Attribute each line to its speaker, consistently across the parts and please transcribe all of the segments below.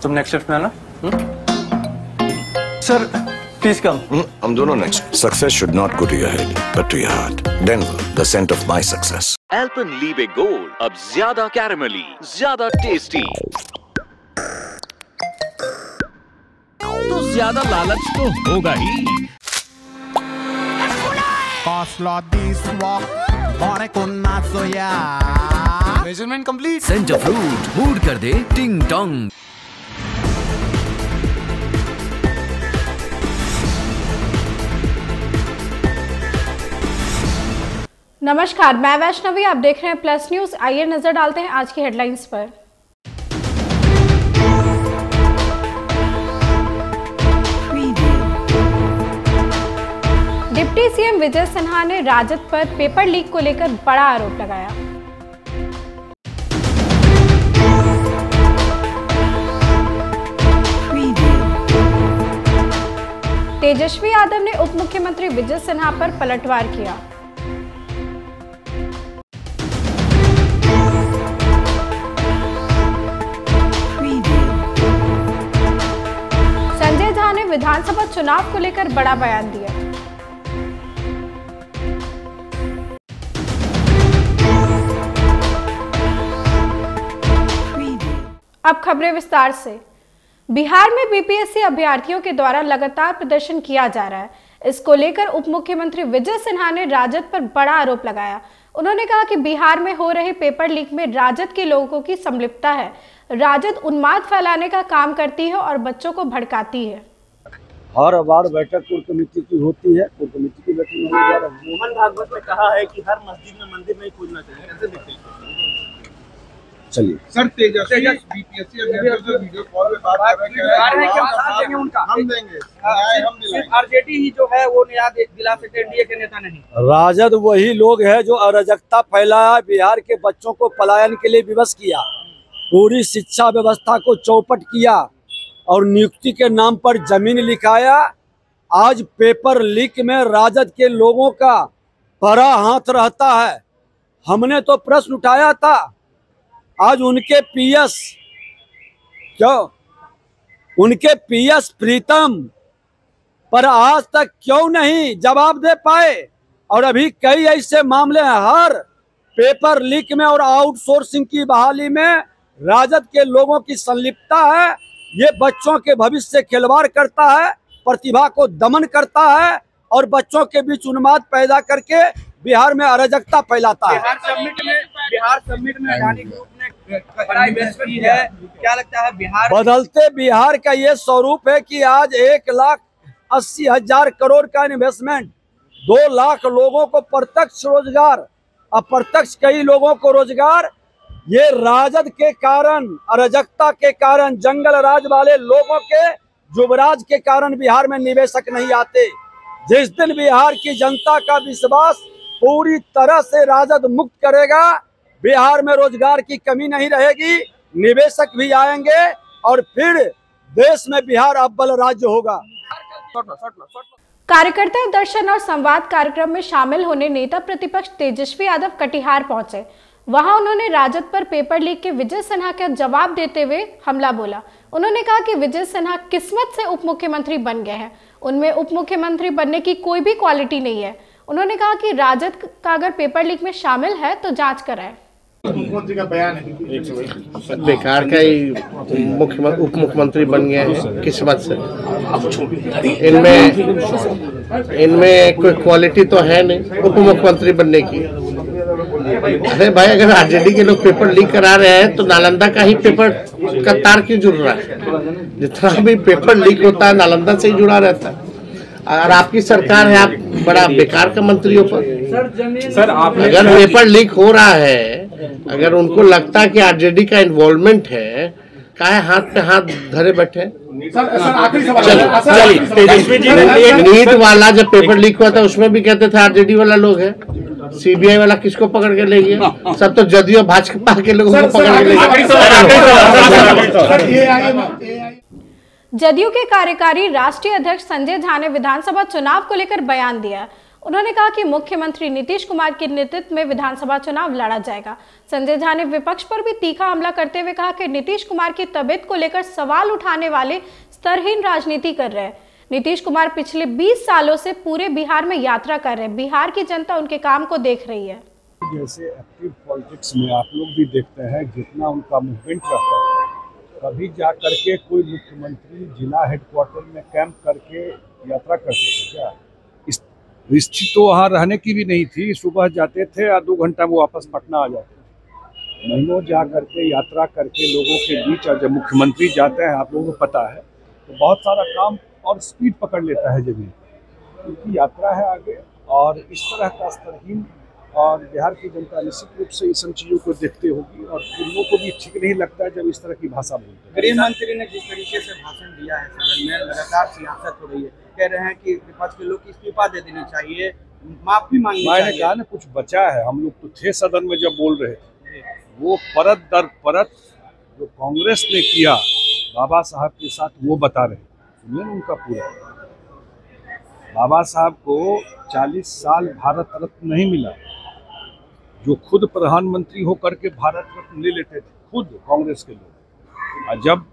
Speaker 1: तुम next shift में आना। Sir please come.
Speaker 2: हम दोनों next. Success should not go to your head, but to your heart. Denver, the scent of my success.
Speaker 3: Alpenlibe Gold अब ज्यादा कैरेमली, ज्यादा tasty. तो ज्यादा लालच तो होगा ही।
Speaker 1: Measurement complete.
Speaker 4: सेंटर फ्रूट मूड कर दे टिंग टोंग।
Speaker 5: नमस्कार, मैं वैष्णवी, आप देख रहे हैं प्लस न्यूज। आइए नजर डालते हैं आज की हेडलाइंस पर। डिप्टी सीएम विजय सिन्हा ने राजद पर पेपर लीक को लेकर बड़ा आरोप लगाया। तेजस्वी यादव ने उप मुख्यमंत्री विजय सिन्हा पर पलटवार किया। संजय झा ने विधानसभा चुनाव को लेकर बड़ा बयान दिया। अब खबरें विस्तार से। बिहार में बीपीएससी अभ्यर्थियों के द्वारा लगातार प्रदर्शन किया जा रहा है। इसको लेकर उप मुख्यमंत्री विजय सिन्हा ने राजद पर बड़ा आरोप लगाया। उन्होंने कहा कि बिहार में हो रहे पेपर लीक में राजद के लोगों की संलिप्तता है। राजद उन्माद फैलाने का काम करती है और बच्चों को भड़काती है।
Speaker 6: हर बार बैठक कोर कमेटी की होती है, कोर कमेटी की बैठक में जा रहा है।
Speaker 7: मोहन भागवत ने कहा है कि हर मस्जिद में मंदिर नहीं खोलना चाहिए, कैसे देखते हैं?
Speaker 6: चलिए
Speaker 8: सर, तेजस्वी बीपीएससी अभ्यर्थियों से वीडियो कॉल पे बात कर रहे हैं कि हम साथ देंगे, उनका हम देंगे, हम दिलाएंगे। आरजेडी ही जो है वो न्याय दिला सकते, एनडीए के नेता नहीं।
Speaker 6: राजद वही लोग है जो अराजकता फैलाया, बिहार के बच्चों को पलायन के लिए विवश किया, पूरी शिक्षा व्यवस्था को चौपट किया और नियुक्ति के नाम पर जमीन लिखाया। आज पेपर लीक में राजद के लोगों का बड़ा हाथ रहता है। हमने तो प्रश्न उठाया था, आज उनके पीएस प्रीतम पर आज तक क्यों नहीं जवाब दे पाए। और अभी कई ऐसे मामले हैं, हर पेपर लीक में और आउटसोर्सिंग की बहाली में राजद के लोगों की संलिप्तता है। ये बच्चों के भविष्य से खिलवाड़ करता है, प्रतिभा को दमन करता है और बच्चों के बीच उन्माद पैदा करके बिहार में अराजकता फैलाता है।
Speaker 7: बिहार समिट में अडानी ग्रुप ने की है, क्या लगता है बिहार
Speaker 6: बदलते बिहार का ये स्वरूप है कि आज 1,80,000 करोड़ का इन्वेस्टमेंट, 2 लाख लोगों को प्रत्यक्ष रोजगार, अप्रत्यक्ष कई लोगों को रोजगार, ये राजद के कारण, अराजकता के कारण, जंगल राज वाले लोगों के जुबराज के कारण बिहार में निवेशक नहीं आते। जिस दिन बिहार की जनता का विश्वास पूरी तरह से राजद मुक्त करेगा, बिहार में रोजगार की कमी नहीं रहेगी, निवेशक भी आएंगे और फिर देश में बिहार अव्वल राज्य होगा।
Speaker 5: कार्यकर्ता दर्शन और संवाद कार्यक्रम में शामिल होने नेता प्रतिपक्ष तेजस्वी यादव कटिहार पहुंचे। वहां उन्होंने राजद पर पेपर लीक के विजय सिन्हा का जवाब देते हुए हमला बोला। उन्होंने कहा कि विजय सिन्हा किस्मत से उप मुख्यमंत्री बन गए हैं, उनमें उप मुख्यमंत्री बनने की कोई भी क्वालिटी नहीं है। उन्होंने कहा कि राजद का अगर पेपर लीक में शामिल है तो जांच कराएं।
Speaker 8: मुख्यमंत्री का बयान है
Speaker 7: बेकार का ही उप मुख्यमंत्री बन गए हैं किस्मत से। इनमें कोई क्वालिटी तो है नहीं उप मुख्यमंत्री बनने की। अरे भाई, अगर आरजेडी के लोग पेपर लीक करा रहे हैं तो नालंदा का ही पेपर का तार क्यों जुड़ रहा है? जितना भी पेपर लीक होता है नालंदा से ही जुड़ा रहता है। और आपकी सरकार है, आप बड़ा बेकार का मंत्री हो। पर
Speaker 1: सर आप
Speaker 7: अगर पेपर लीक हो रहा है, अगर उनको लगता है कि आरजेडी का इन्वॉल्वमेंट है, काहे हाथ पे हाथ धरे बैठे? चलिए, नीट वाला जब पेपर लीक हुआ था उसमें भी कहते थे आरजेडी वाला लोग है। सीबीआई वाला किसको पकड़ के ले गया? सब तो जदयू भाजपा के लोगों को पकड़ के ले गया।
Speaker 5: जदयू के कार्यकारी राष्ट्रीय अध्यक्ष संजय झा ने विधानसभा चुनाव को लेकर बयान दिया। उन्होंने कहा कि मुख्यमंत्री नीतीश कुमार के नेतृत्व में विधानसभा चुनाव लड़ा जाएगा। संजय झा ने विपक्ष पर भी तीखा हमला करते हुए कहा कि नीतीश कुमार की तबीयत को लेकर सवाल उठाने वाले स्तरहीन राजनीति कर रहे हैं। नीतीश कुमार पिछले 20 सालों से पूरे बिहार में यात्रा कर रहे हैं। बिहार की जनता उनके काम को देख रही है।
Speaker 9: जैसे एक्टिव पॉलिटिक्स में आप लोग भी देखते हैं जितना उनका मूवमेंट रहता है, कभी जा करके कोई मुख्यमंत्री जिला हेडक्वार्टर में कैंप करके यात्रा करते थे क्या? स्थिति तो वहाँ रहने की भी नहीं थी। सुबह जाते थे और 2 घंटा में वापस पटना आ जाते थे। महीनों जा करके यात्रा करके लोगों के बीच, और जब मुख्यमंत्री जाते हैं आप लोगों को पता है तो बहुत सारा काम और स्पीड पकड़ लेता है जगह, क्योंकि यात्रा है आगे। और इस तरह का स्तरहीन, और बिहार की जनता निश्चित रूप से इन सब चीज़ों को देखते होगी और उन लोगों को भी ठीक नहीं लगता है जब इस तरह की भाषा बोलते हैं।
Speaker 8: गृह मंत्री ने जिस तरीके से भाषण दिया है सदन में, लगातार सियासत हो रही है, कह रहे हैं कि विपक्ष के लोग इस्तीफा दे देनी चाहिए, माफी मांगनी चाहिए।
Speaker 9: मैंने कहा ना कुछ बचा है। हम लोग तो थे सदन में जब बोल रहे थे, वो परत दर परत जो कांग्रेस ने किया बाबा साहब के साथ वो बता रहे। सुनिए ना उनका पूरा। बाबा साहब को 40 साल भारत रत्न नहीं मिला, जो खुद प्रधानमंत्री होकर के भारत रत्न ले लेते थे खुद कांग्रेस के लोग। और जब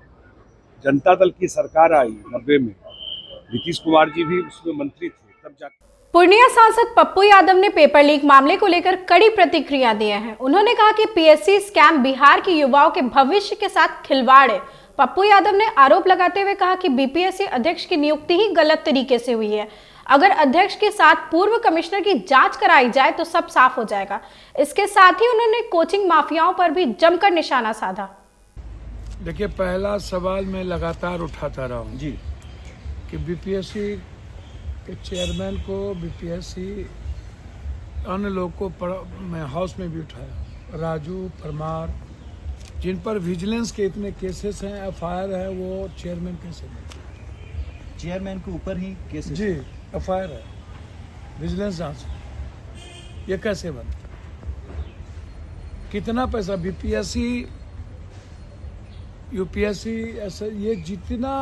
Speaker 9: जनता दल की सरकार आई 90 में, नीतीश कुमार जी भी उसमें मंत्री थे, तब जाकर
Speaker 5: पूर्णिया सांसद पप्पू यादव ने पेपर लीक मामले को लेकर कड़ी प्रतिक्रिया दी है। उन्होंने कहा कि पीएससी स्कैम बिहार के युवाओं के भविष्य के साथ खिलवाड़ है। पप्पू यादव ने आरोप लगाते हुए कहा कि बीपीएससी अध्यक्ष की नियुक्ति ही गलत तरीके से हुई है। अगर अध्यक्ष के साथ पूर्व कमिश्नर की जांच कराई जाए तो सब साफ हो जाएगा। इसके साथ ही उन्होंने कोचिंग माफियाओं पर भी जमकर निशाना साधा।
Speaker 10: देखिए, पहला सवाल मैं लगातार उठाता रहा हूँ जी कि बीपीएससी के चेयरमैन को, बीपीएससी अन्य लोगों को मैं हाउस में भी उठाया, राजू परमार, जिन पर विजिलेंस के इतने केसेस हैं, एफआईआर है, वो चेयरमैन कैसे बने?
Speaker 1: चेयरमैन के ऊपर ही केसेस
Speaker 10: जी एफआईआर है, विजिलेंस जांच, ये कैसे बने? कितना पैसा बीपीएससी, यूपीएससी, ऐसा ये जितना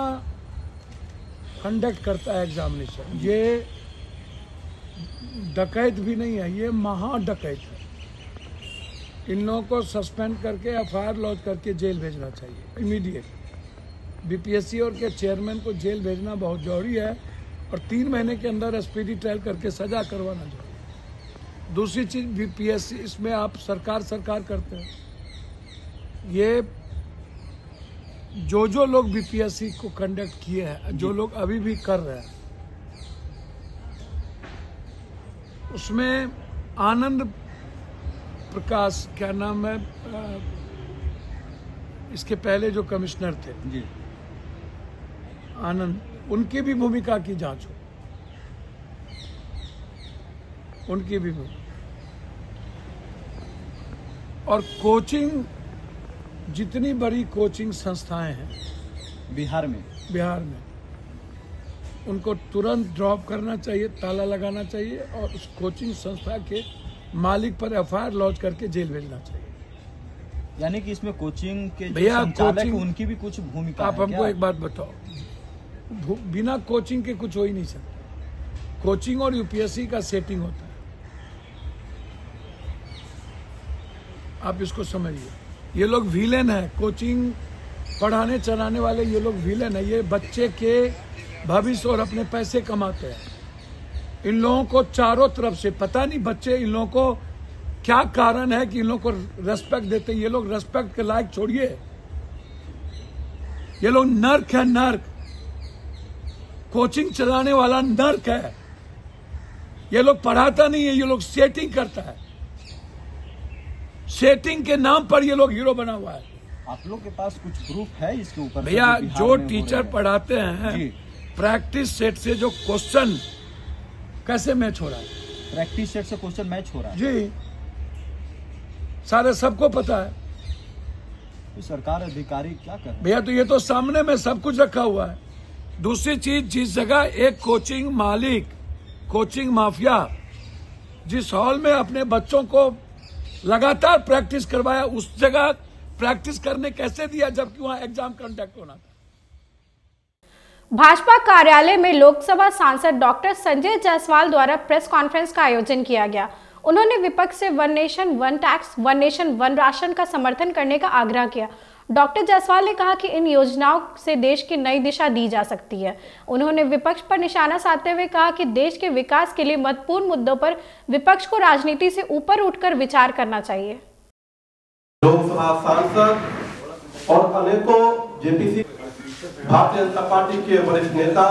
Speaker 10: कंडक्ट करता है एग्जामिनेशन, ये डकैत भी नहीं है, ये महा डकैत है। इन लोगों को सस्पेंड करके एफआईआर लॉन्च करके जेल भेजना चाहिए इमीडिएट। बीपीएससी और के चेयरमैन को जेल भेजना बहुत जरूरी है और 3 महीने के अंदर स्पीडी ट्रायल करके सजा करवाना चाहिए। दूसरी चीज, बीपीएससी, इसमें आप सरकार करते हैं। ये जो लोग बीपीएससी को कंडक्ट किए हैं, जो लोग अभी भी कर रहे हैं, उसमें आनंद प्रकाश, क्या नाम है, इसके पहले जो कमिश्नर थे जी, आनंद, उनकी भी भूमिका की जांच हो, उनकी भी भूमिका। और कोचिंग, जितनी बड़ी कोचिंग संस्थाएं हैं
Speaker 1: बिहार में,
Speaker 10: उनको तुरंत ड्रॉप करना चाहिए, ताला लगाना चाहिए और उस कोचिंग संस्था के मालिक पर एफआईआर लॉन्च करके जेल भेजना चाहिए।
Speaker 1: यानी कि इसमें कोचिंग के
Speaker 10: भैया,
Speaker 1: संचालक उनकी भी कुछ भूमिका
Speaker 10: आप हमको एक बात बताओ, बिना कोचिंग के कुछ हो ही नहीं सकता। कोचिंग और यूपीएससी का सेटिंग होता है, आप इसको समझिए। ये लोग विलेन है, कोचिंग पढ़ाने चलाने वाले ये लोग विलेन है। ये बच्चे के भविष्य और अपने पैसे कमाते हैं। इन लोगों को चारों तरफ से पता नहीं, बच्चे, इन लोगों को क्या कारण है कि इन लोगों को रेस्पेक्ट देते हैं। ये लोग रेस्पेक्ट के लायक छोड़िए, ये लोग नर्क है, नर्क। कोचिंग चलाने वाला नर्क है। ये लोग पढ़ाता नहीं है, ये लोग सेटिंग करता है। सेटिंग के नाम पर ये लोग हीरो बना हुआ है।
Speaker 1: आप लोग के पास कुछ प्रूफ है इसके ऊपर?
Speaker 10: भैया, जो टीचर पढ़ाते हैं, प्रैक्टिस सेट से जो क्वेश्चन कैसे मैच हो रहा है,
Speaker 1: प्रैक्टिस सेट से क्वेश्चन मैच हो रहा है
Speaker 10: जी, सारे सबको पता है।
Speaker 1: तो सरकार अधिकारी क्या कर रहे हैं?
Speaker 10: भैया, तो ये तो सामने में सब कुछ रखा हुआ है। दूसरी चीज, जिस जगह एक कोचिंग मालिक, कोचिंग माफिया जिस हॉल में अपने बच्चों को लगातार प्रैक्टिस करवाया, उस जगह प्रैक्टिस करने कैसे दिया जबकि वहां एग्जाम कंडक्ट होना था?
Speaker 5: भाजपा कार्यालय में लोकसभा सांसद डॉक्टर संजय जायसवाल द्वारा प्रेस कॉन्फ्रेंस का आयोजन किया गया। उन्होंने विपक्ष से one nation one tax, one nation one ration का समर्थन करने का आग्रह किया। डॉक्टर जायसवाल ने कहा कि इन योजनाओं से देश की नई दिशा दी जा सकती है। उन्होंने विपक्ष पर निशाना साधते हुए कहा कि देश के विकास के लिए महत्वपूर्ण मुद्दों पर विपक्ष को राजनीति से ऊपर उठकर विचार करना चाहिए।
Speaker 11: लोकसभा सांसद और अनेकों जेपीसी भारतीय जनता पार्टी के वरिष्ठ नेता,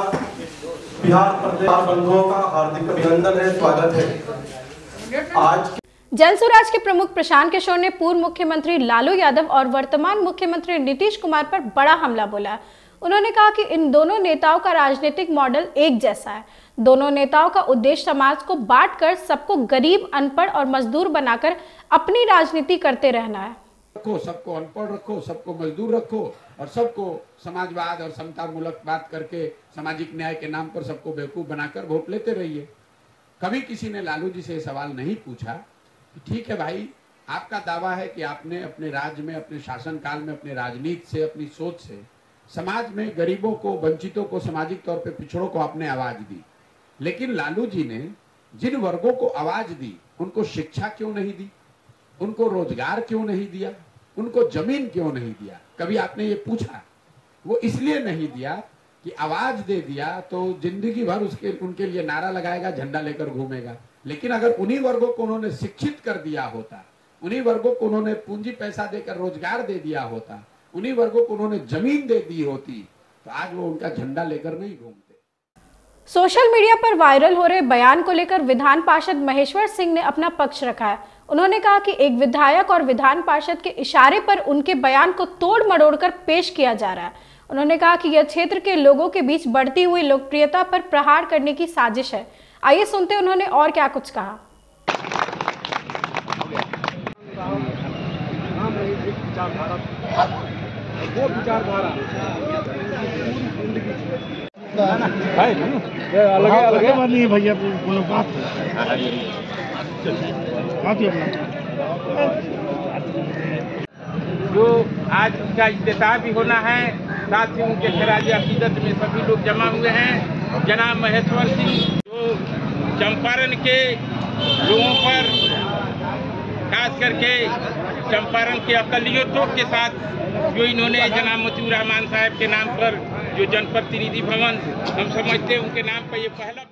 Speaker 11: बिहार प्रदेश बंधुओं का हार्दिक अभिनंदन है, स्वागत है। आज
Speaker 5: जनसुराज के प्रमुख प्रशांत किशोर ने पूर्व मुख्यमंत्री लालू यादव और वर्तमान मुख्यमंत्री नीतीश कुमार पर बड़ा हमला बोला। उन्होंने कहा कि इन दोनों नेताओं का राजनीतिक मॉडल एक जैसा है। दोनों नेताओं का उद्देश्य समाज को बांटकर सबको गरीब, अनपढ़ और मजदूर बनाकर अपनी राजनीति करते रहना है।
Speaker 12: सबको अनपढ़ रखो, सबको मजदूर रखो और सबको समाजवाद और समतामूलक बात करके सामाजिक न्याय के नाम पर सबको बेवकूफ बनाकर वोट लेते रहिए। कभी किसी ने लालू जी से सवाल नहीं पूछा कि ठीक है भाई, आपका दावा है कि आपने अपने राज्य में, अपने शासनकाल में, अपने राजनीति से, अपनी सोच से समाज में गरीबों को, वंचितों को, सामाजिक तौर पे पिछड़ों को आपने आवाज दी। लेकिन लालू जी ने जिन वर्गों को आवाज दी, उनको शिक्षा क्यों नहीं दी, उनको रोजगार क्यों नहीं दिया, उनको जमीन क्यों नहीं दिया? कभी आपने ये पूछा? वो इसलिए नहीं दिया कि आवाज दे दिया तो जिंदगी भर उनके लिए नारा लगाएगा, झंडा लेकर घूमेगा। लेकिन अगर उन्हीं वर्गों को उन्होंने शिक्षित कर दिया होता, उन्हीं वर्गों को उन्होंने पूंजी पैसा देकर रोजगार दे दिया होता, उन्हीं वर्गों को उन्होंने जमीन दे दी होती, तो आज वो उनका झंडा लेकर नहीं घूमते।
Speaker 5: सोशल मीडिया पर वायरल हो रहे बयान को लेकर विधान पार्षद महेश्वर सिंह ने अपना पक्ष रखा है। उन्होंने कहा कि एक विधायक और विधान पार्षद के इशारे पर उनके बयान को तोड़ मरोड़ कर पेश किया जा रहा है। उन्होंने कहा कि यह क्षेत्र के लोगों के बीच बढ़ती हुई लोकप्रियता पर प्रहार करने की साजिश है। आइए सुनते उन्होंने और क्या कुछ कहा।
Speaker 13: भैया
Speaker 14: जो आज उनका इफ्तिताह भी होना है, साथ ही उनके खराज अकीदत में सभी लोग जमा हुए हैं। जनाब महेश्वर सिंह जो चंपारण के लोगों पर, खास करके चंपारण के अकलियतों के साथ जो इन्होंने जनाब मतीउर रहमान साहब के नाम पर जो जनप्रतिनिधि भवन हम समझते हैं उनके नाम पर ये पहला।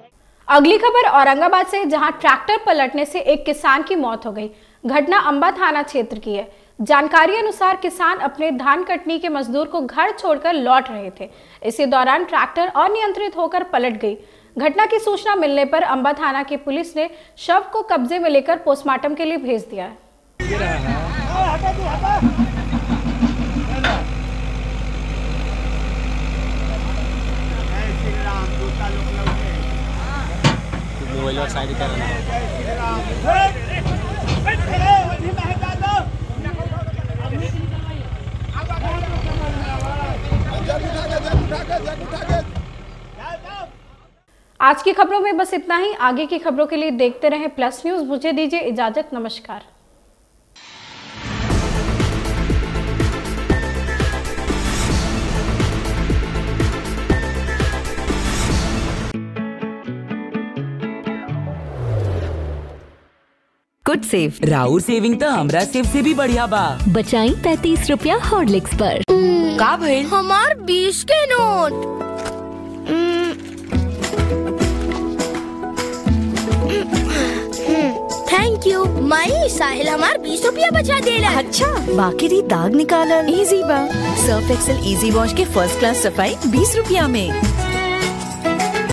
Speaker 5: अगली खबर औरंगाबाद से, जहां ट्रैक्टर पलटने से एक किसान की मौत हो गई। घटना अंबा थाना क्षेत्र की है। जानकारी अनुसार किसान अपने धान कटनी के मजदूर को घर छोड़कर लौट रहे थे। इसी दौरान ट्रैक्टर अनियंत्रित होकर पलट गई। घटना की सूचना मिलने पर अंबा थाना की पुलिस ने शव को कब्जे में लेकर पोस्टमार्टम के लिए भेज दिया है। आज की खबरों में बस इतना ही। आगे की खबरों के लिए देखते रहें प्लस न्यूज। मुझे दीजिए इजाजत, नमस्कार।
Speaker 15: गुड सेव राउर सेविंग तो हमरा सेव से भी बढ़िया बा।
Speaker 16: बचाई 35 रुपया हॉर्लिक्स पर।
Speaker 15: का भइल?
Speaker 16: हमार 20 के नोट। थैंक यू माई, साहिल हमार 20 रुपया बचा देला।
Speaker 15: अच्छा, बाकी दी दाग निकालन इजी बा। सर्फ एक्सेल इजी वॉश के फर्स्ट क्लास सफाई 20 रुपया में।